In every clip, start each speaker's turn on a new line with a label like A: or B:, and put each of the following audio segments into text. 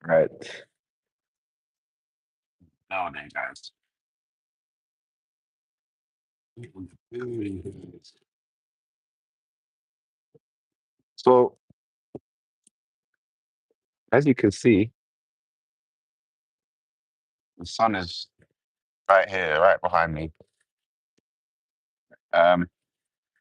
A: Right. Now then, guys. So, as you can see, the sun is right here, right behind me. Um,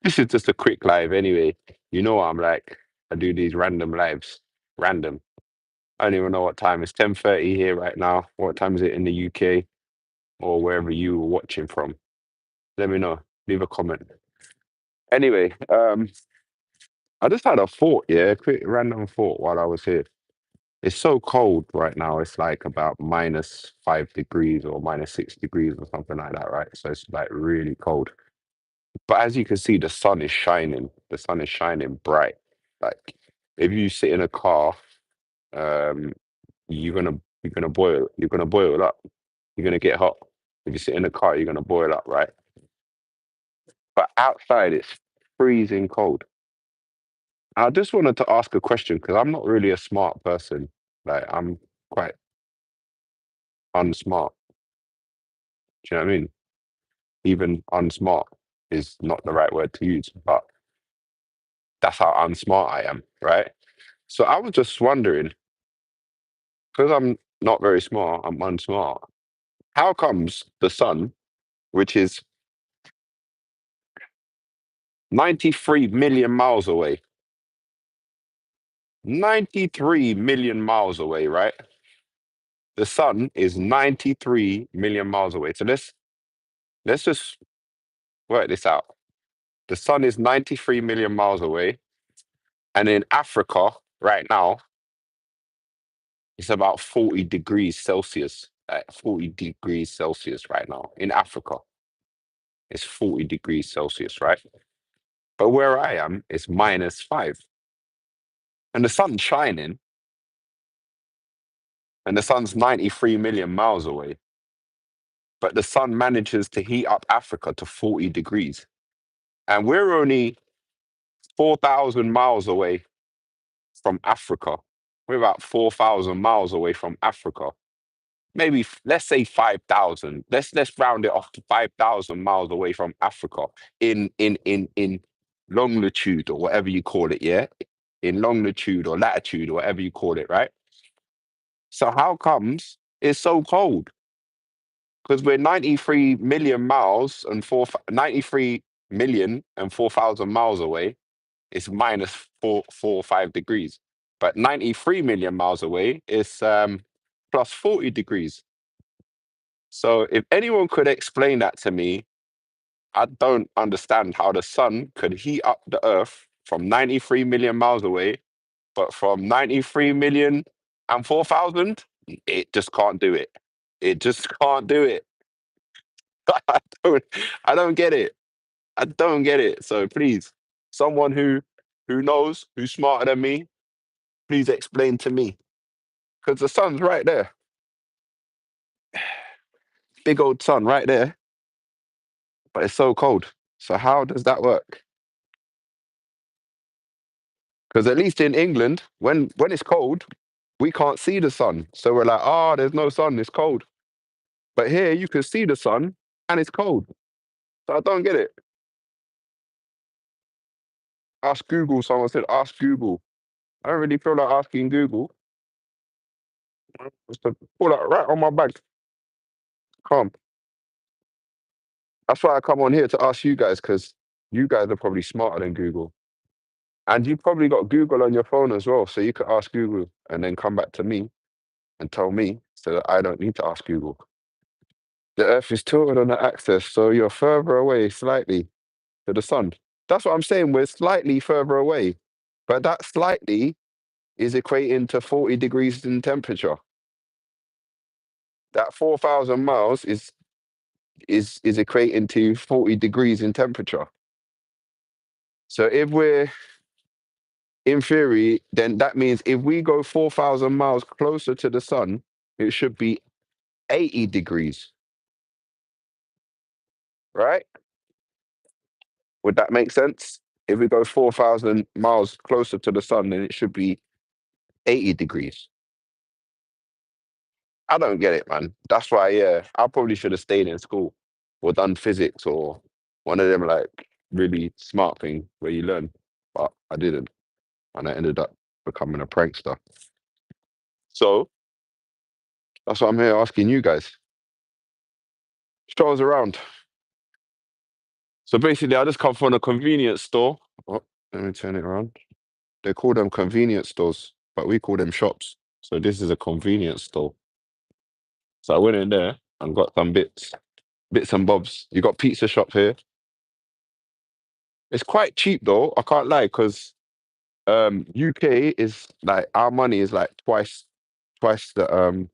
A: this is just a quick live anyway. You know what I'm like. I do these random lives. Random. I don't even know what time. It's 10:30 here right now. What time is it in the UK or wherever you were watching from? Let me know. Leave a comment. Anyway, I just had a thought, yeah, a quick random thought while I was here. It's so cold right now. It's like about -5 degrees or -6 degrees or something like that, right? So it's like really cold. But as you can see, the sun is shining. The sun is shining bright. Like if you sit in a car, um, you're gonna boil. You're gonna boil up. You're gonna get hot. If you sit in a car, you're gonna boil up, right? But outside, it's freezing cold. I just wanted to ask a question because I'm not really a smart person. Like I'm quite unsmart. Do you know what I mean? Even unsmart is not the right word to use, but that's how unsmart I am, right? So I was just wondering, because I'm not very smart, I'm unsmart. How comes the sun, which is 93 million miles away, 93 million miles away, right? The sun is 93 million miles away. So let's just work this out. The sun is 93 million miles away, and in Africa right now, it's about 40 degrees Celsius. 40 degrees Celsius right now. In Africa, it's 40 degrees Celsius, right? But where I am, it's -5. And the sun's shining, and the sun's 93 million miles away. But the sun manages to heat up Africa to 40 degrees. And we're only 4,000 miles away from Africa. We're about 4,000 miles away from Africa. Maybe let's say 5,000. Let's round it off to 5,000 miles away from Africa in longitude or whatever you call it, yeah? In longitude or latitude or whatever you call it, right? So how comes it's so cold? Because we're 93 million miles and 93 million and 4,000 miles away. It's -5 degrees. But 93 million miles away, it's plus 40 degrees. So if anyone could explain that to me, I don't understand how the sun could heat up the earth from 93 million miles away, but from 93 million and 4,000, it just can't do it. It just can't do it. I don't, I don't get it. I don't get it. So please, someone who knows, who's smarter than me, please explain to me. Because the sun's right there. Big old sun right there, but it's so cold. So how does that work? Because at least in England, when it's cold, we can't see the sun. So we're like, oh, there's no sun, it's cold. But here you can see the sun and it's cold. So I don't get it. Ask Google, someone said, ask Google. I don't really feel like asking Google. Just to pull that right on my back. Calm. That's why I come on here to ask you guys, because you guys are probably smarter than Google. And you probably got Google on your phone as well. So you could ask Google and then come back to me and tell me so that I don't need to ask Google. The Earth is tilted on the axis, so you're further away slightly to the sun. That's what I'm saying. We're slightly further away, but that slightly is equating to 40 degrees in temperature. That 4,000 miles is equating to 40 degrees in temperature. So if we're in theory, then that means if we go 4,000 miles closer to the sun, it should be 80 degrees, right? Would that make sense? If we go 4,000 miles closer to the sun, then it should be 80 degrees. I don't get it, man. That's why, yeah, I probably should have stayed in school or done physics or one of them like really smart thing where you learn. But I didn't, and I ended up becoming a prankster. So that's what I'm here asking you guys. Show us around. So basically, I just come from a convenience store. Oh, let me turn it around. They call them convenience stores, but we call them shops. So this is a convenience store. So I went in there and got some bits and bobs. You got pizza shop here. It's quite cheap though. I can't lie, because UK is like our money is like twice the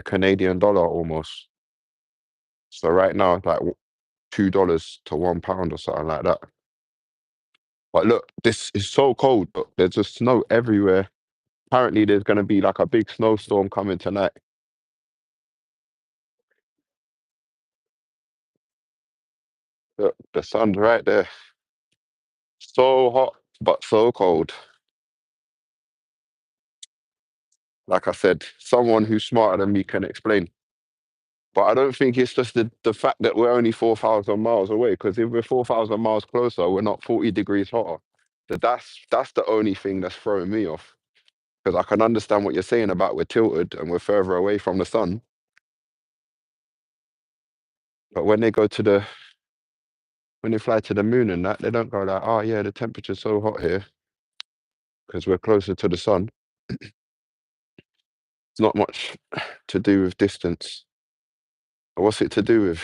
A: Canadian dollar almost. So right now it's like $2 to £1 or something like that. But look, this is so cold. But there's just snow everywhere. Apparently, there's gonna be like a big snowstorm coming tonight. Look, the sun's right there. So hot, but so cold. Like I said, someone who's smarter than me can explain. But I don't think it's just the fact that we're only 4,000 miles away. Because if we're 4,000 miles closer, we're not 40 degrees hotter. So that's the only thing that's throwing me off. Because I can understand what you're saying about we're tilted and we're further away from the sun. But when they fly to the moon and that, they don't go like, oh yeah, the temperature's so hot here because we're closer to the sun. It's not much to do with distance. What's it to do with?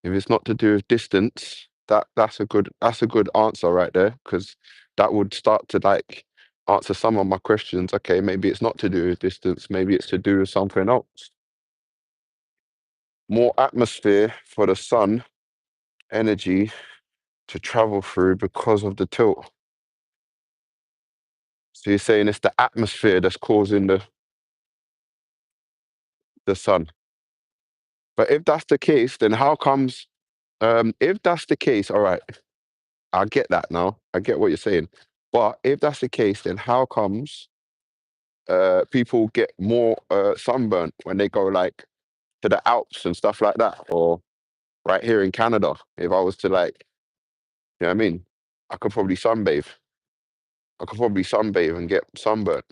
A: If it's not to do with distance, that's a good answer right there, because that would start to like answer some of my questions. Okay, maybe it's not to do with distance, maybe it's to do with something else. More atmosphere for the sun energy to travel through because of the tilt. So you're saying it's the atmosphere that's causing the sun. But if that's the case, then how comes if that's the case, all right, I get that now. I get what you're saying. But if that's the case, then how comes people get more sunburnt when they go like to the Alps and stuff like that, or right here in Canada? If I was to like, you know what I mean? I could probably sunbathe. I could probably sunbathe and get sunburnt.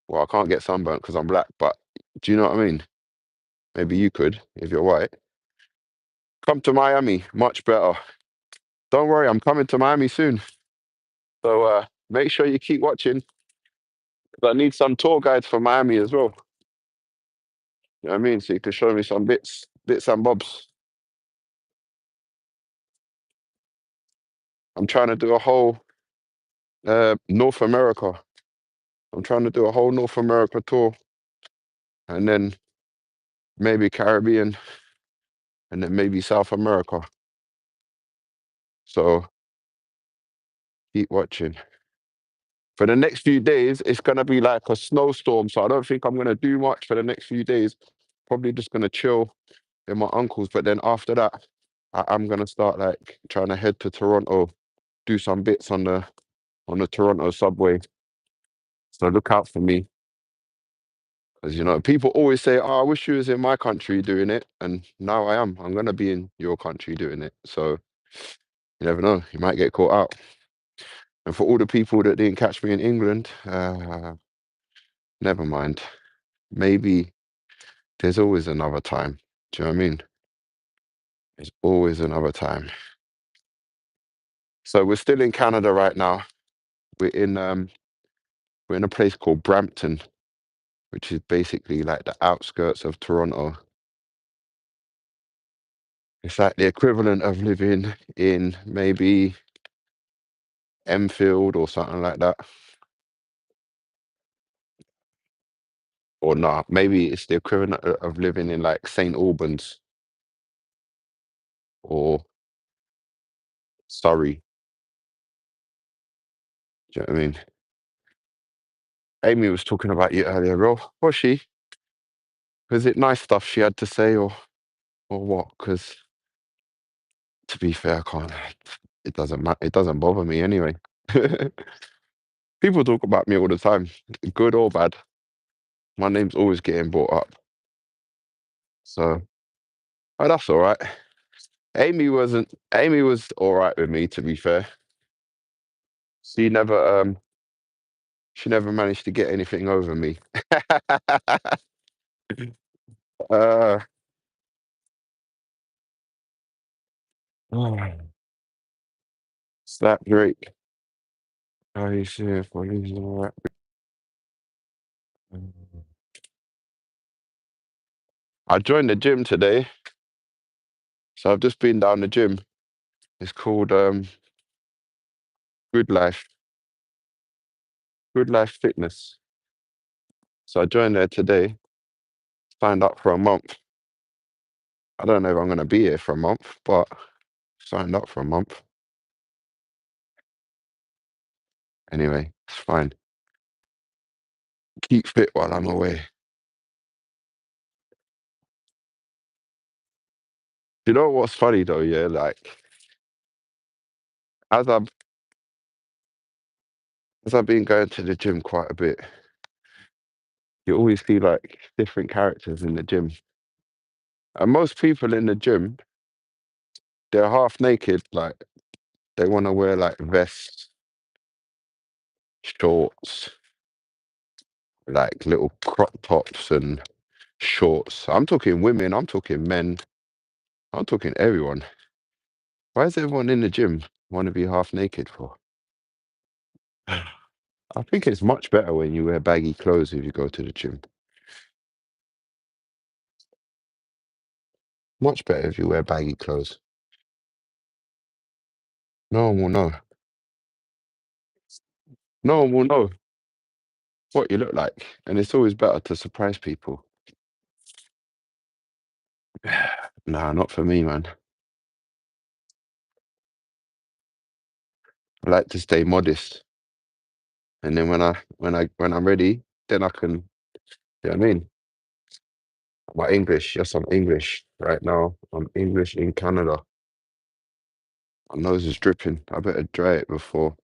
A: Well, I can't get sunburnt because I'm black, but do you know what I mean? Maybe you could if you're white. Come to Miami, much better. Don't worry, I'm coming to Miami soon. So make sure you keep watching. 'Cause I need some tour guides for Miami as well. You know what I mean? So you can show me some bits and bobs. I'm trying to do a whole North America. I'm trying to do a whole North America tour, and then maybe Caribbean, and then maybe South America. So keep watching. For the next few days, it's gonna be like a snowstorm. So I don't think I'm gonna do much for the next few days. Probably just gonna chill in my uncle's. But then after that, I'm gonna start like trying to head to Toronto, do some bits on the Toronto subway. So look out for me. Because people always say, "Oh, I wish you was in my country doing it," and now I am. I'm gonna be in your country doing it. So you never know. You might get caught out. And for all the people that didn't catch me in England, never mind. Maybe there's always another time. Do you know what I mean? There's always another time. So we're still in Canada right now. We're in um we're in a place called Brampton, which is basically like the outskirts of Toronto. It's like the equivalent of living in maybe Enfield or something like that. Or not, maybe it's the equivalent of living in like St. Albans or Surrey. Do you know what I mean? Amy was talking about you earlier, Ro. Was she? Was it nice stuff she had to say, or what? Because to be fair, I can't. It doesn't matter. It doesn't bother me anyway. People talk about me all the time, good or bad. My name's always getting brought up. So, oh, that's all right. Amy wasn't. Amy was all right with me, to be fair. She never, she never managed to get anything over me. uh, Slap Drake. How you see if he's all right? I joined the gym today, so I've just been down the gym. It's called Good Life, Good Life Fitness. So I joined there today, signed up for a month. I don't know if I'm gonna be here for a month, but signed up for a month. Anyway, it's fine. Keep fit while I'm away. You know what's funny though, yeah? Like as I've as I've been going to the gym quite a bit, you always see like different characters in the gym. And most people in the gym, they're half naked, like they want to wear like vests, shorts, like little crop tops and shorts. I'm talking women, I'm talking men, I'm talking everyone. Why is everyone in the gym want to be half naked for? I think it's much better when you wear baggy clothes if you go to the gym. Much better if you wear baggy clothes. No one will know. No one will know what you look like. And it's always better to surprise people. Nah, not for me, man. I like to stay modest. And then when I'm ready, then I can, you know what I mean? My English, yes, I'm English right now. I'm English in Canada. My nose is dripping. I better dry it before.